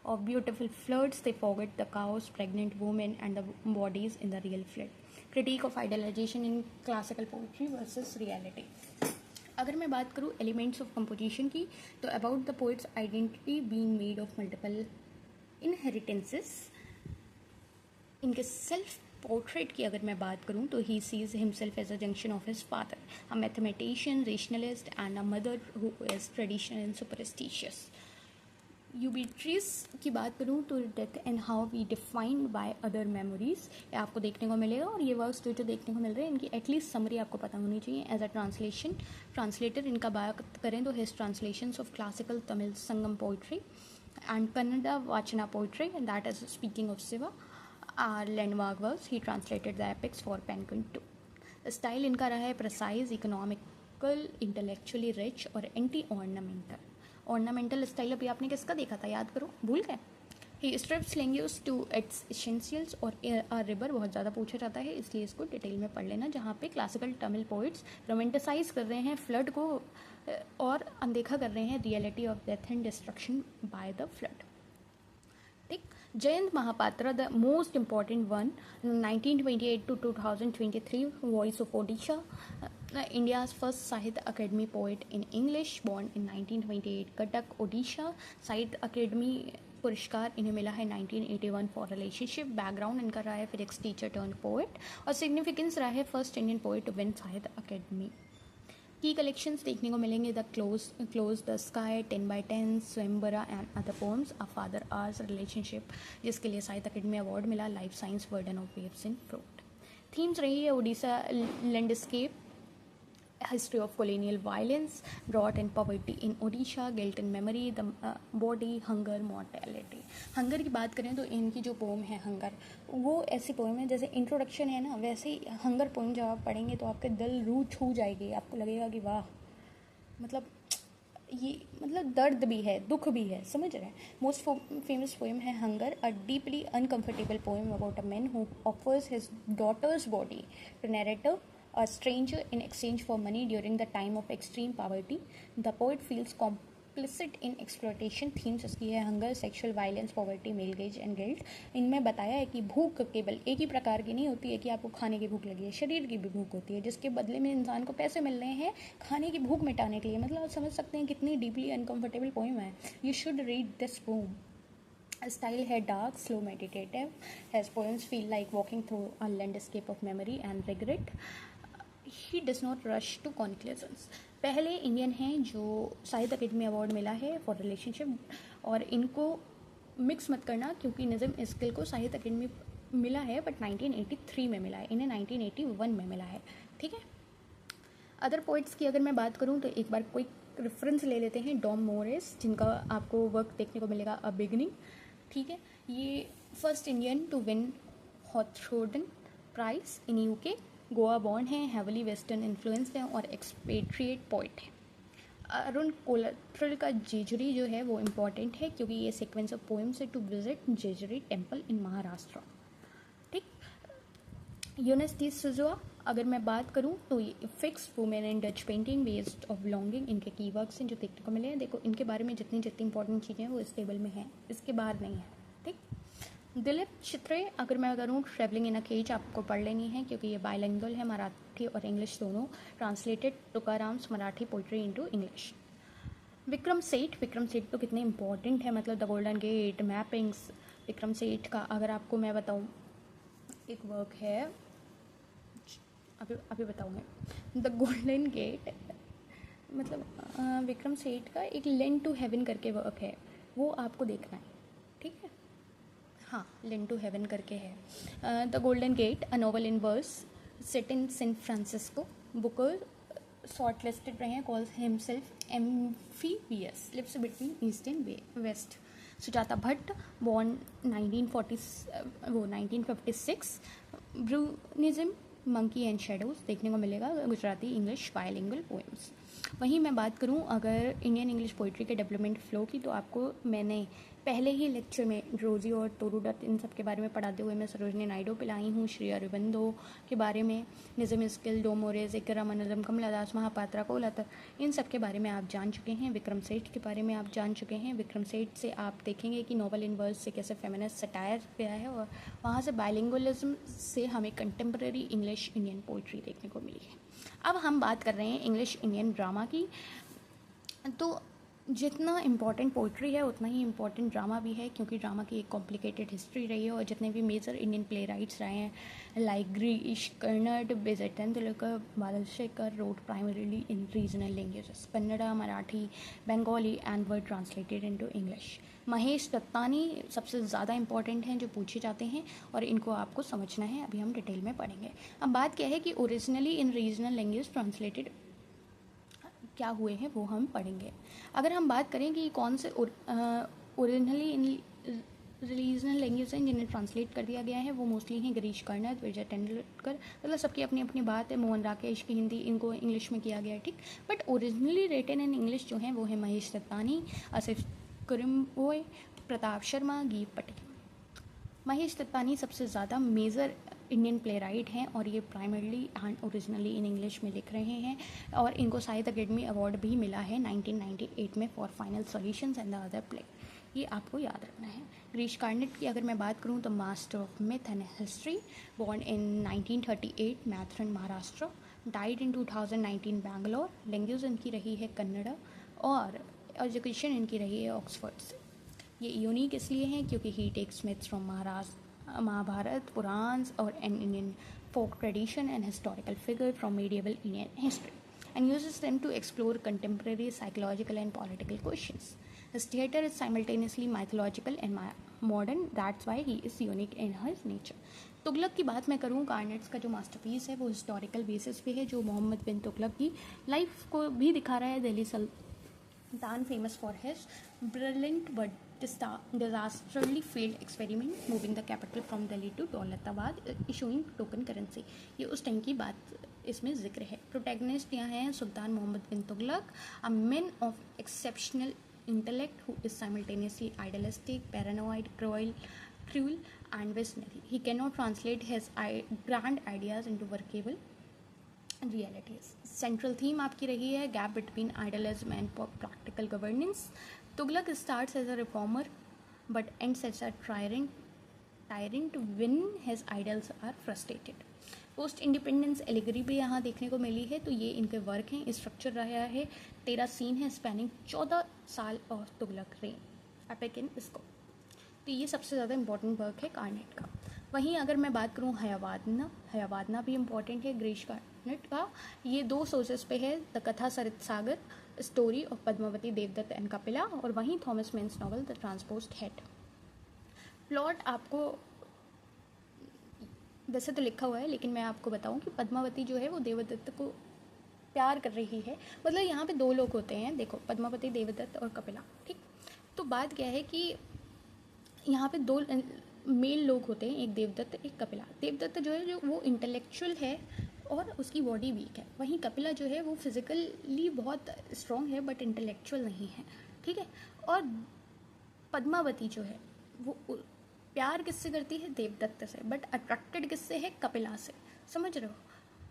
of beautiful floods, they forget the cows, pregnant women and the bodies in the real flood. Critique of idealization in classical poetry versus reality. अगर मैं बात करूँ elements of composition की, तो about the poet's identity being made of multiple inheritances. इनके self portrait की अगर मैं बात करूँ तो he sees himself as a junction of his father, a mathematician, rationalist and a mother who is traditional and superstitious. Obituaries की बात करूँ तो death and how we defined by other memories, ये आपको देखने को मिलेगा। और ये वर्क्स जो देखने को मिल रहे हैं, इनकी एटलीस्ट समरी आपको पता होनी चाहिए। एज अ ट्रांसलेटर इनका बात करें तो his translations of classical Tamil Sangam poetry and Kannada vachana poetry, and that is speaking of Shiva are landmark works. He translated the epics for Penguin too. Style इनका रहा है प्रिसाइज, इकोनॉमिकल, इंटेलेक्चुअली रिच और एंटी ऑर्नामेंटल। ऑर्नामेंटल स्टाइल अभी आपने किसका देखा था, याद करो, भूल गए। He strips language to its essentials. और आ रिवर बहुत ज़्यादा पूछा जाता है, इसलिए इसको डिटेल में पढ़ लेना, जहाँ पे क्लासिकल तमिल पोइट्स रोमेंटिसाइज कर रहे हैं फ्लड को और अनदेखा कर रहे हैं reality of death and destruction by the flood. ठीक। Jayanta Mahapatra, the most important one, 1928 to 2023, voice of Odisha, India's first Sahitya Academy poet in English, born in 1928, Cuttack, Odisha. साहित्य अकेडमी पुरस्कार इन्हें मिला है 1981 फॉर रिलेशनशिप। बैकग्राउंड इनका रहा है फिजिक्स टीचर टर्न पोएट, और सिग्निफिकेंस रहा है first Indian poet to win Sahitya Akademi. की कलेक्शंस देखने को मिलेंगे, the close the sky, 10 by 10, Swayamvara and other poems, a father hours, relationship जिसके लिए साहित्य अकेडमी अवार्ड मिला, life science, burden of waves in fruit. Themes रही है Orissa landscape, history of colonial violence brought in poverty in Odisha, guilt and memory, the body, hunger, mortality. Hunger की बात करें तो इनकी जो पोम है हंगर, वो ऐसी पोम है जैसे इंट्रोडक्शन है ना, वैसे ही हंगर पोम जब आप पढ़ेंगे तो आपके दिल रूह छू जाएगी, आपको लगेगा कि वाह, मतलब ये मतलब दर्द भी है, दुख भी है, समझ रहे हैं। मोस्ट फेमस पोएम है hunger, a deeply uncomfortable poem about a man who offers his daughter's body to narrator a stranger in exchange for money during the time of extreme poverty. The poet feels complicit in exploitation. Themes इसकी है hunger, sexual violence, poverty, male age and guilt. इनमें बताया है कि भूख केवल एक ही प्रकार की नहीं होती है कि आपको खाने की भूख लगी है, शरीर की भी भूख होती है, जिसके बदले में इंसान को पैसे मिल रहे हैं खाने की भूख मिटाने के लिए। मतलब आप समझ सकते हैं कितनी डीपली अनकम्फर्टेबल पोएम है। You should read this pome. Style है dark, slow, meditative. His poems feel like walking through a landscape of memory and regret. He does not rush to conclusions. पहले इंडियन हैं जो साहित्य Akademi award मिला है for relationship, और इनको mix मत करना क्योंकि निज़म स्किल को साहित्य अकेडमी मिला है, बट 1983 में मिला है, इन्हें 1981 में मिला है, ठीक है। अदर पोइट्स की अगर मैं बात करूँ तो एक बार कोई रेफरेंस ले लेते हैं, डॉम मोरिस, जिनका आपको वर्क देखने को मिलेगा अ बिगनिंग, ठीक है। ये first Indian to win Hawthornden prize in UK, Goa born है, हेवली वेस्टर्न इन्फ्लुएंस है और एक्सपेट्रिएट पोइट है। अरुण कोलट्रल का जेजुरी जो है वो इम्पॉर्टेंट है क्योंकि ये सीक्वेंस ऑफ पोएम्स है to visit Jejuri temple in Maharashtra, ठीक। यूनिस डी सुजुआ अगर मैं बात करूं तो ये fix women in Dutch painting, west of belonging, इनके कीवर्ड्स हैं जो देखने को मिले हैं। देखो इनके बारे में जितनी इंपॉर्टेंट चीज़ें हैं वो इस टेबल में हैं, इसके बाहर नहीं है, ठीक। दिलीप चित्रे अगर मैं करूँ ट्रैवलिंग इन अ केज आपको पढ़ लेनी है क्योंकि ये बायलिंगुअल है, मराठी और इंग्लिश दोनों, translated Tukaram's Marathi poetry into English. Vikram Seth तो कितने इंपॉर्टेंट है, मतलब the golden gate, mappings. Vikram Seth का अगर आपको मैं बताऊँ एक वर्क है, अभी बताऊँगी, द गोल्डन गेट, मतलब विक्रम सेठ का एक लेन टू हेवन करके वर्क है, वो आपको देखना है, ठीक है। हाँ, लेन टू हेवन करके है। The golden gate a novel in verse set in San Francisco, Booker short listed रहे हैं, calls himself amphibious, lives between east and west. Sujata Bhatt born 1956, Brunizem, monkey and shadows देखने को मिलेगा, गुजराती इंग्लिश बायलिंगुअल पोएम्स। वहीं मैं बात करूं अगर इंडियन इंग्लिश पोइट्री के डेवलपमेंट फ्लो की, तो आपको मैंने पहले ही लेक्चर में रोजी और तोरू दत्त इन सब के बारे में पढ़ाते हुए मैं सरोजनी नायडू पे लाई हूँ, श्री अरबिंदो के बारे में, निज़म स्किल, डो मोरेज, इकरामानुजम, कमलादास, महापात्रा, कोलातर, इन सब के बारे में आप जान चुके हैं। विक्रम सेठ के बारे में आप जान चुके हैं। विक्रम सेठ से आप देखेंगे कि नॉवल इन वर्स से कैसे फेमिनिस्ट सटायर गया है और वहाँ से बायलिंगुअलिज्म से हमें कंटेम्प्रेरी इंग्लिश इंडियन पोइट्री देखने को मिली है। अब हम बात कर रहे हैं इंग्लिश इंडियन ड्रामा की। तो जितना इम्पॉर्टेंट पोइट्री है उतना ही इम्पॉर्टेंट ड्रामा भी है क्योंकि ड्रामा की एक कॉम्प्लिकेटेड हिस्ट्री रही है और जितने भी मेजर इंडियन प्ले राइट्स रहे हैं like Girish Karnad, Vijay Tendulkar, Badal Shekhar wrote primarily in regional languages, Kannada, Marathi, Bengali and were translated into English. Mahesh Dattani सबसे ज़्यादा इंपॉर्टेंट हैं जो पूछे जाते हैं और इनको आपको समझना है, अभी हम डिटेल में पढ़ेंगे। अब बात क्या है कि ओरिजिनली इन रीजनल लैंग्वेज ट्रांसलेटेड क्या हुए हैं वो हम पढ़ेंगे। अगर हम बात करें कि कौन से ओरिजिनली इन रीजनल लैंग्वेज हैं जिन्हें ट्रांसलेट कर दिया गया है, वो मोस्टली हैं गिरीश कर्नाड, विजय तेंदुलकर, मतलब सबकी अपनी अपनी बात है। मोहन राकेश की हिंदी, इनको इंग्लिश में किया गया है, ठीक। But originally written in English जो हैं वो है महेश दत्तानी, आसिफ कुरिम्बोय, प्रताप शर्मा, गीव पटेल। महेश दत्तानी सबसे ज़्यादा मेजर इंडियन प्ले राइट हैं और ये primarily and originally in English में लिख रहे हैं और इनको साहित्य अकेडमी अवार्ड भी मिला है 1998 में for final solutions and the other play, ये आपको याद रखना है। गिरीश कार्नेट की अगर मैं बात करूँ तो master of myth and history, born in 1938 Matheran Maharashtra, died in 2019 Bangalore. Language इनकी रही है कन्नड़ा और एजुकेशन इनकी रही है ऑक्सफोर्ड से। ये यूनिक इसलिए हैं क्योंकि he takes myths from Mahabharata, Puranas और an Indian folk tradition and historical figure from medieval Indian history and uses them to explore contemporary psychological and political questions. His theatre is simultaneously mythological and modern, that's why he is unique in his nature. Tughlaq की बात मैं करूँ, कार्नेट्स का जो masterpiece है वो historical basis पे है जो मोहम्मद बिन तुगलक की लाइफ को भी दिखा रहा है। Delhi sultan famous for his brilliant but disastrously failed experiment moving the capital from Delhi to Daulatabad, issuing token currency, ये उस टाइम की बात इसमें जिक्र है। प्रोटैगनिस्ट यहाँ हैं सुल्तान मोहम्मद बिन Tughlaq, a man of exceptional intellect who is simultaneously idealistic, paranoid, cruel and visionary. He cannot translate his grand ideas into workable realities. Central theme आपकी रही है gap between idealism and practical governance. Tughlaq starts as a reformer but ends as a tyrant when his ideals are frustrated. Post independence allegory भी यहाँ देखने को मिली है, तो ये इनके वर्क हैं। स्ट्रक्चर रहा है 13 सीन है स्पैनिंग 14 साल और Tughlaq rain epic in scope, तो ये सबसे ज़्यादा इंपॉर्टेंट वर्क है कार्नेट का। वहीं अगर मैं बात करूँ हयावादना भी इम्पॉर्टेंट है ग्रीश कार्नेट का। ये 2 सोर्सेस पे है, the Katha Sarit Sagar, story of Padmavati, Devadatta and Kapila, और वहीं Thomas Mann's novel the transposed head. Plot आपको वैसे तो लिखा हुआ है, लेकिन मैं आपको बताऊं कि पद्मावती जो है वो देवदत्त को प्यार कर रही है। मतलब यहाँ पे दो लोग होते हैं, देखो, पद्मावती, देवदत्त और कपिला, ठीक। तो बात क्या है कि यहाँ पे दो मेल लोग होते हैं, एक देवदत्त, एक कपिला। देवदत्त जो है जो वो इंटेलेक्चुअल है और उसकी बॉडी वीक है, वहीं कपिला जो है वो फिजिकली बहुत स्ट्रॉन्ग है बट इंटेलेक्चुअल नहीं है, ठीक है। और पद्मावती जो है वो प्यार किससे करती है? देवदत्त से, बट अट्रैक्टेड किससे है? कपिला से, समझ रहे हो?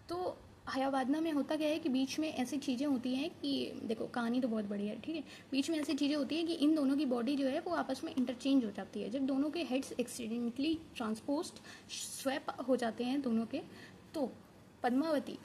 तो हयावादना में होता क्या है कि बीच में ऐसी चीज़ें होती हैं कि देखो, कहानी तो बहुत बढ़िया है, ठीक है। बीच में ऐसी चीज़ें होती हैं कि इन दोनों की बॉडी जो है वो आपस में इंटरचेंज हो जाती है। जब दोनों के हेड्स एक्सीडेंटली ट्रांसपोज्ड, स्वैप हो जाते हैं दोनों के, तो पद्मावती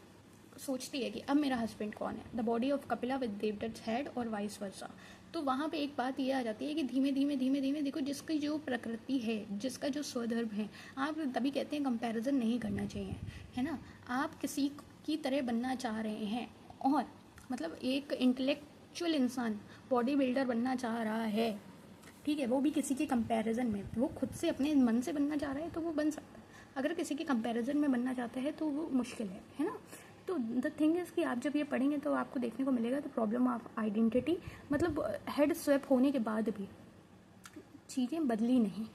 सोचती है कि अब मेरा हस्बैंड कौन है, the body of Kapila with Devdatta head और वाइस वर्सा। तो वहाँ पे एक बात ये आ जाती है कि धीमे धीमे धीमे धीमे देखो, जिसकी जो प्रकृति है, जिसका जो स्वधर्म है, आप तभी कहते हैं कंपैरिजन नहीं करना चाहिए, है ना। आप किसी की तरह बनना चाह रहे हैं, और मतलब एक इंटेलेक्चुअल इंसान बॉडी बिल्डर बनना चाह रहा है, ठीक है, वो भी किसी के कंपैरिजन में। वो खुद से अपने मन से बनना चाह रहा है तो वो बन सकता है, अगर किसी के कंपैरिजन में बनना चाहता है तो वो मुश्किल है ना। तो द थिंग इज़ कि आप जब ये पढ़ेंगे तो आपको देखने को मिलेगा द प्रॉब्लम ऑफ आइडेंटिटी, मतलब हेड स्वैप होने के बाद भी चीज़ें बदली नहीं।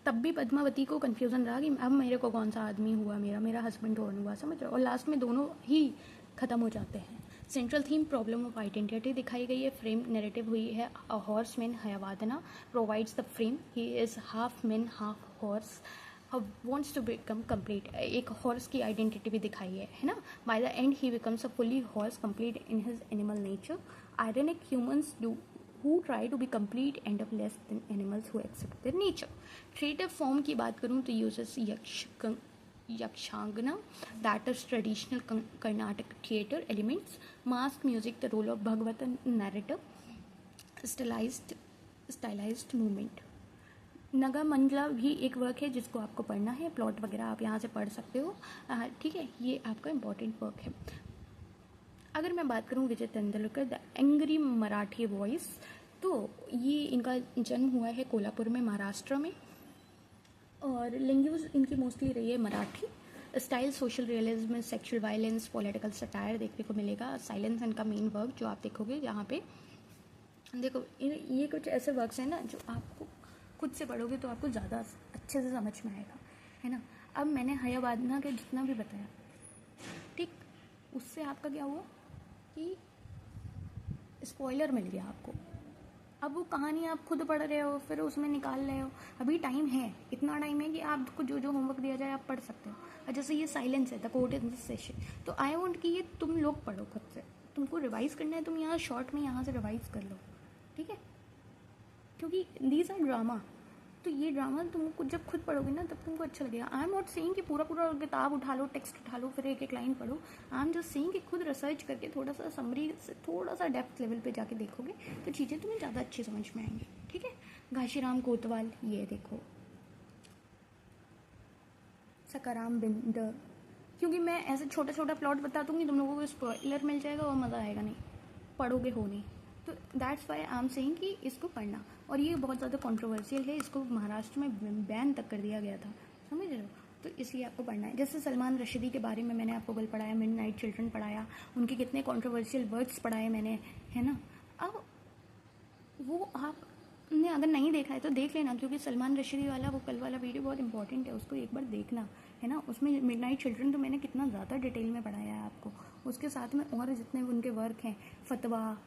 तब भी पद्मावती को कन्फ्यूज़न रहा कि अब मेरे को कौन सा आदमी हुआ, मेरा हस्बैंड कौन हुआ, समझ रहे हो। और लास्ट में दोनों ही ख़त्म हो जाते हैं। Central theme problem of identity दिखाई गई है। फ्रेम नैरेटिव हुई है a horse man Hayavadana provides the frame, he is half man half horse wants to become complete। एक हॉर्स की आइडेंटिटी भी दिखाई है ना। By the end he becomes a fully horse complete in his animal nature. Ironic humans do who try to be complete end up less than animals who accept their nature। Creative form की बात करूँ तो uses yakshagana, that is traditional Carnatic theatre elements, mask music, the role of Bhagavatam narrator, stylized movement। Naga Mandla भी एक work है जिसको आपको पढ़ना है, प्लॉट वगैरह आप यहाँ से पढ़ सकते हो, ठीक है। ये आपका इम्पॉर्टेंट वर्क है। अगर मैं बात करूँ Vijay Tendulkar, the angry Marathi voice, तो ये इनका जन्म हुआ है कोल्हापुर में, महाराष्ट्र में, और लैंग्वेज इनकी मोस्टली रही है Marathi. Style social realism, sexual violence, political satire देखने को मिलेगा। साइलेंस इनका मेन वर्क जो आप देखोगे यहाँ पे। देखो, ये कुछ ऐसे वर्क्स हैं ना जो आपको खुद से पढ़ोगे तो आपको ज़्यादा अच्छे से समझ में आएगा, है ना। अब मैंने हयावादना के जितना भी बताया, ठीक, उससे आपका क्या हुआ कि स्पॉइलर मिल गया आपको। अब वो कहानी आप खुद पढ़ रहे हो, फिर उसमें निकाल रहे हो। अभी टाइम है, इतना टाइम है कि आपको जो जो होमवर्क दिया जाए आप पढ़ सकते हो। और जैसे ये साइलेंस है, the court in this session, तो आई वांट कि ये तुम लोग पढ़ो खुद से। तुमको रिवाइज करना है, तुम यहाँ शॉर्ट में यहाँ से रिवाइज कर लो, ठीक है, क्योंकि दीज आर ड्रामा। तो ये ड्रामा तुमको जब खुद पढ़ोगे ना तब तुमको अच्छा लगेगा। आई एम नॉट सेइंग कि पूरा पूरा किताब उठा लो, टेक्स्ट उठा लो, फिर एक एक लाइन पढ़ो। आई एम जस्ट सेइंग कि खुद रिसर्च करके थोड़ा सा समरी से थोड़ा सा डेप्थ लेवल पे जाके देखोगे तो चीज़ें तुम्हें ज़्यादा अच्छी समझ में आएंगी, ठीक है। घाशीराम कोतवाल, ये देखो, सकाराम बिंद, क्योंकि मैं ऐसे छोटा छोटा प्लॉट बता दूंगी, तुम लोगों को स्पॉइलर मिल जाएगा और मज़ा आएगा नहीं, पढ़ोगे हो नहीं। तो that's why I am saying कि इसको पढ़ना। और ये बहुत ज़्यादा कंट्रोवर्शियल है, इसको महाराष्ट्र में बैन तक कर दिया गया था, समझ रहे हो। तो इसलिए आपको पढ़ना है। जैसे सलमान रशीदी के बारे में मैंने आपको कल पढ़ाया, मिडनाइट चिल्ड्रन पढ़ाया, उनके कितने कंट्रोवर्शियल वर्ड्स पढ़ाए मैंने, है ना। अब वो आपने अगर नहीं देखा है तो देख लेना, क्योंकि सलमान रशीदी वाला वो कल वाला वीडियो बहुत इंपॉर्टेंट है, उसको एक बार देखना, है ना। उसमें मिडनाइट चिल्ड्रन तो मैंने कितना ज़्यादा डिटेल में पढ़ाया है आपको। उसके साथ में और जितने उनके वर्क हैं, फतवा,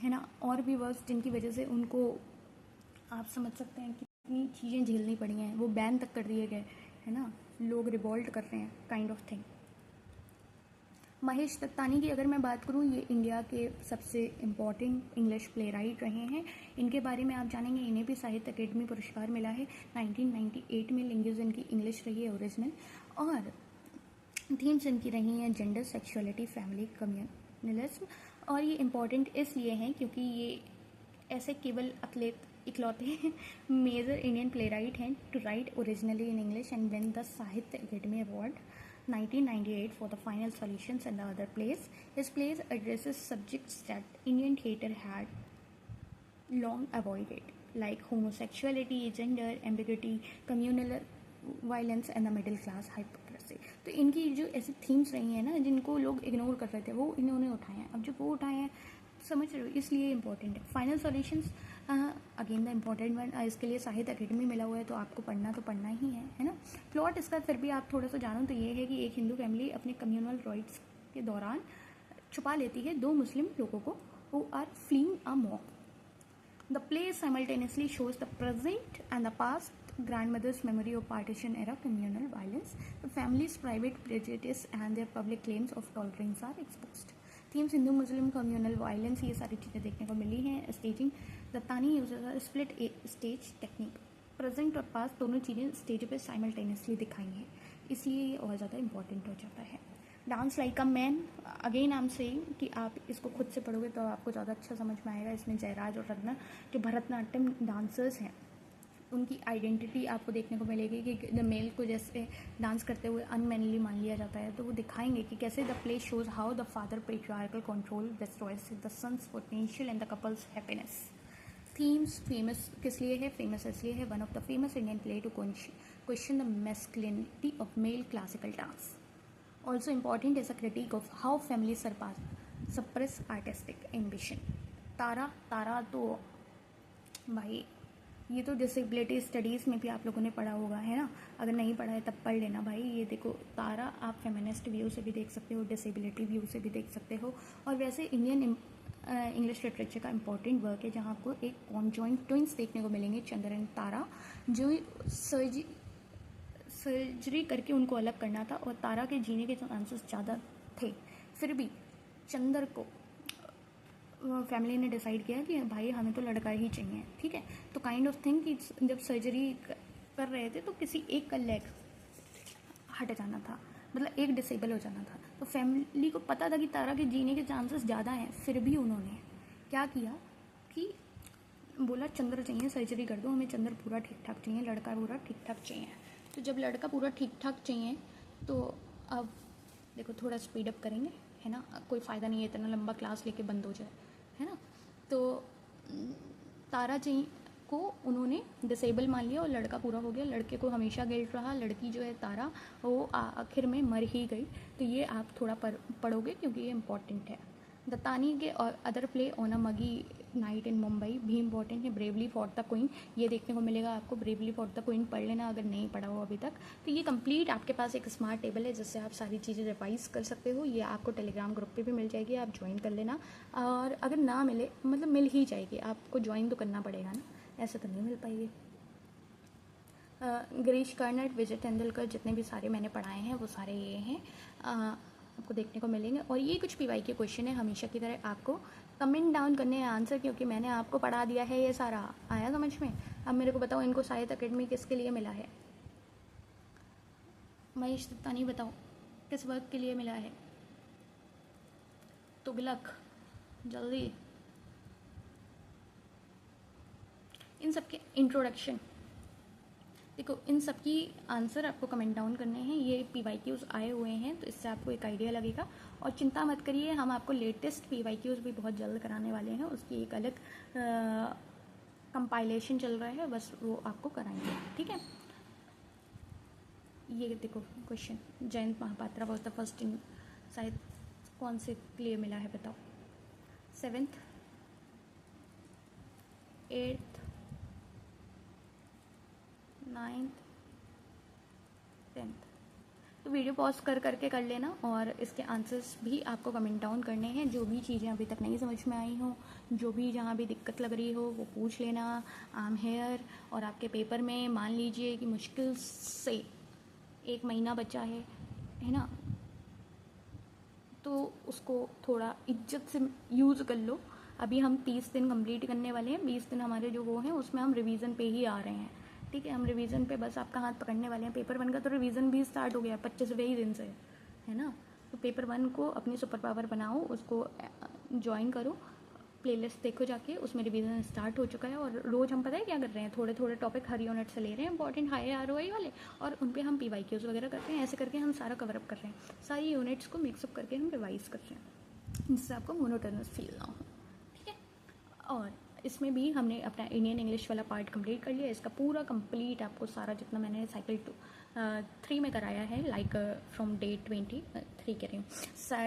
है ना, और भी वर्क्स जिनकी वजह से उनको आप समझ सकते हैं कितनी चीज़ें झेलनी पड़ी हैं, वो बैन तक कर दिए गए, है ना, लोग रिवॉल्ट कर रहे हैं, kind of thing. Mahesh Dattani की अगर मैं बात करूँ, ये इंडिया के सबसे इम्पॉर्टेंट इंग्लिश प्ले राइट रहे हैं। इनके बारे में आप जानेंगे, इन्हें भी साहित्य अकेडमी पुरस्कार मिला है 1998 में। लैंग्वेज इनकी इंग्लिश रही है ओरिजिनल, और थीम्स इनकी रही हैं जेंडर, सेक्सुअलिटी, फैमिली, कम्युनलिज्म। और ये इम्पॉर्टेंट इसलिए हैं क्योंकि ये ऐसे केवल इकलौते मेजर इंडियन प्ले राइट हैं to write originally in English and win the Sahitya Akademi award 1998 for the final solutions and the other plays. His plays addresses subjects that Indian theatre had long avoided, like homosexuality, gender ambiguity, communal violence, and the middle class तरह से। तो इनकी जो ऐसी themes रही हैं ना जिनको लोग इग्नोर कर रहे थे, वो इन्होंने उठाए हैं। अब जब वो उठाए हैं, समझ रहे हो, इसलिए इंपॉर्टेंट है। Final solutions again the important one, इसके लिए साहित्य अकेडमी मिला हुआ है, तो आपको पढ़ना ही है ना। प्लॉट इसका फिर भी आप थोड़ा सा जानो तो ये है कि एक हिंदू फैमिली अपने कम्युनल राइट्स के दौरान छुपा लेती है 2 मुस्लिम लोगों को who are fleeing a mob. The play simultaneously shows the present and the past grandmother's memory of partition era communal violence. The family's private prejudice and their public claims of tolerance are exposed. Themes Hindu Muslim communal violence, ये सारी चीज़ें देखने को मिली हैं। Staging, Dattani uses a split stage technique. Present और past दोनों चीज़ें stage पे साइमल्टेनियसली दिखाई हैं, इसलिए ये और ज़्यादा इंपॉर्टेंट हो जाता है। Dance like a man, again I am saying कि आप इसको खुद से पढ़ोगे तो आपको ज़्यादा अच्छा समझ में आएगा। इसमें जयराज और रत्ना जो भरतनाट्यम डांसर्स हैं उनकी आइडेंटिटी आपको देखने को मिलेगी कि द मेल को जैसे डांस करते हुए अनमैनली मान लिया जाता है, तो वो दिखाएंगे कि कैसे the play shows how the father patriarchal control destroys the son's potential and the couple's happiness. Themes, famous किस लिए है? फेमस इसलिए है one of the famous Indian play to question the masculinity of male classical dance. Also important is a critique of how families suppress artistic ambition. तारा तो भाई ये तो disability studies में भी आप लोगों ने पढ़ा होगा, है ना। अगर नहीं पढ़ा है तब पढ़ लेना भाई। ये देखो, तारा आप फेमिनिस्ट व्यू से भी देख सकते हो, डिसेबिलिटी व्यू से भी देख सकते हो, और वैसे इंडियन इंग्लिश लिटरेचर का इंपॉर्टेंट वर्क है जहाँ आपको एक कॉन्जॉइंट ट्विंस देखने को मिलेंगे, चंद्र एंड तारा, जो सर्जरी करके उनको अलग करना था और तारा के जीने के चांसेस ज़्यादा थे। फिर भी चंद्र को फैमिली ने डिसाइड किया कि भाई हमें तो लड़का ही चाहिए, ठीक है। तो काइंड ऑफ थिंग कि जब सर्जरी कर रहे थे तो किसी एक का लेग हट जाना था, मतलब एक डिसेबल हो जाना था। तो फैमिली को पता था कि तारा के जीने के चांसेस ज़्यादा हैं, फिर भी उन्होंने क्या किया कि बोला चंद्र चाहिए, सर्जरी कर दो, हमें चंद्र पूरा ठीक ठाक चाहिए, लड़का पूरा ठीक ठाक चाहिए। तो जब लड़का पूरा ठीक ठाक चाहिए तो अब देखो थोड़ा स्पीड अप करेंगे, है ना, कोई फ़ायदा नहीं है इतना लंबा क्लास लेके बंद हो जाए, है ना। तो तारा चाहिए को उन्होंने डिसेबल मान लिया और लड़का पूरा हो गया। लड़के को हमेशा गिल्ट रहा, लड़की जो है तारा वो आखिर में मर ही गई। तो ये आप थोड़ा पढ़ोगे क्योंकि ये इंपॉर्टेंट है। दत्तानी के और other play on a muggy night in Mumbai भी इंपॉर्टेंट है। ब्रेवली फॉर द क्वीन, ये देखने को मिलेगा आपको। ब्रेवली फॉर द क्वीन पढ़ लेना अगर नहीं पढ़ा हो अभी तक। तो ये कंप्लीट आपके पास एक स्मार्ट टेबल है जिससे आप सारी चीज़ें रिवाइज कर सकते हो। ये आपको टेलीग्राम ग्रुप पे भी मिल जाएगी, आप ज्वाइन कर लेना। और अगर ना मिले, मतलब मिल ही जाएगी, आपको ज्वाइन तो करना पड़ेगा ना, ऐसे तो नहीं मिल पाएगी। गिरीश कर्नाड, विजय तेंदुलकर, जितने भी सारे मैंने पढ़ाए हैं वो सारे ये हैं, आपको देखने को मिलेंगे। और ये कुछ पीवाई के क्वेश्चन है, हमेशा की तरह आपको कमेंट डाउन करने हैं आंसर, क्योंकि मैंने आपको पढ़ा दिया है ये सारा। आया समझ में? अब मेरे को बताओ इनको साहित्य अकेडमी किसके लिए मिला है? महेश दत्तानी बताओ किस वर्क के लिए मिला है? तुगलक, जल्दी। इन सब के इंट्रोडक्शन देखो, इन सब की आंसर आपको कमेंट डाउन करने हैं। ये PYQs आए हुए हैं तो इससे आपको एक आइडिया लगेगा। और चिंता मत करिए, हम आपको लेटेस्ट PYQs भी बहुत जल्द कराने वाले हैं। उसकी एक अलग कंपाइलेशन चल रहा है, बस वो आपको कराएंगे, ठीक है। ये देखो question, Jayanta Mahapatra was the first in, शायद कौन से लिए मिला है बताओ? 7th, 8th, 9th, 10th। तो वीडियो पॉज करके कर लेना और इसके आंसर्स भी आपको कमेंट डाउन करने हैं। जो भी चीज़ें अभी तक नहीं समझ में आई हो, जो भी जहाँ भी दिक्कत लग रही हो वो पूछ लेना, आई एम हेयर। और आपके पेपर में मान लीजिए कि मुश्किल से 1 महीना बचा है ना, तो उसको थोड़ा इज्जत से यूज़ कर लो। अभी हम 30 दिन कंप्लीट करने वाले हैं, 20 दिन हमारे जो वो हैं उसमें हम रिवीजन पे ही आ रहे हैं, ठीक है। हम रिवीजन पे बस आपका हाथ पकड़ने वाले हैं। पेपर 1 का तो रिवीजन भी स्टार्ट हो गया 25वें दिन से, है ना। तो पेपर 1 को अपनी सुपर पावर बनाओ, उसको ज्वाइन करो, प्लेलिस्ट देखो जाके, उसमें रिवीजन स्टार्ट हो चुका है। और रोज़ हम पता है क्या कर रहे हैं, थोड़े थोड़े टॉपिक हर यूनिट से ले रहे हैं इंपॉर्टेंट हाई ROI वाले, और उन पे हम PYQs वगैरह करते हैं। ऐसे करके हम सारा कवर अप कर रहे हैं, सारी यूनिट्स को मिक्सअप करके हम रिवाइज कर रहे हैं, जिससे आपको मोनोटोनस फील ना हो, ठीक है। और इसमें भी हमने अपना इंडियन इंग्लिश वाला पार्ट कंप्लीट कर लिया। इसका पूरा कंप्लीट आपको सारा जितना मैंने साइकिल 3 में कराया है, लाइक फ्रॉम डे 23 कह रही हूँ,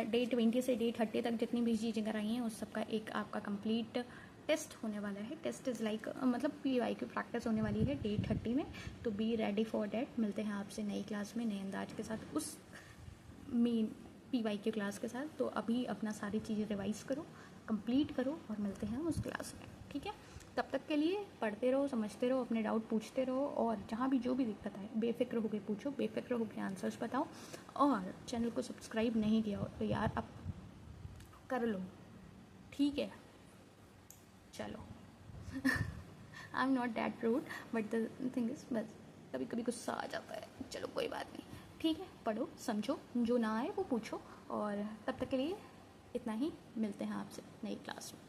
डे 20 से डे 30 तक जितनी भी चीज़ें कराई हैं उस सबका एक आपका कंप्लीट टेस्ट होने वाला है। टेस्ट इज़ लाइक मतलब PYQ प्रैक्टिस होने वाली है डे 30 में। तो बी रेडी फॉर डैट। मिलते हैं आपसे नई क्लास में नए अंदाज के साथ, उस मेन PYQ क्लास के साथ। तो अभी अपना सारी चीज़ें रिवाइज़ करो, कंप्लीट करो और मिलते हैं उस क्लास में, ठीक है। तब तक के लिए पढ़ते रहो, समझते रहो, अपने डाउट पूछते रहो, और जहाँ भी जो भी दिक्कत आए बेफिक्र होकर पूछो, बेफिक्र होकर आंसर्स बताओ। और चैनल को सब्सक्राइब नहीं किया हो तो यार अब कर लो, ठीक है। चलो I am not that rude, but the thing is बस कभी कभी गुस्सा आ जाता है। चलो कोई बात नहीं, ठीक है। पढ़ो, समझो, जो ना आए वो पूछो। और तब तक के लिए इतना ही। मिलते हैं आपसे नई क्लास में।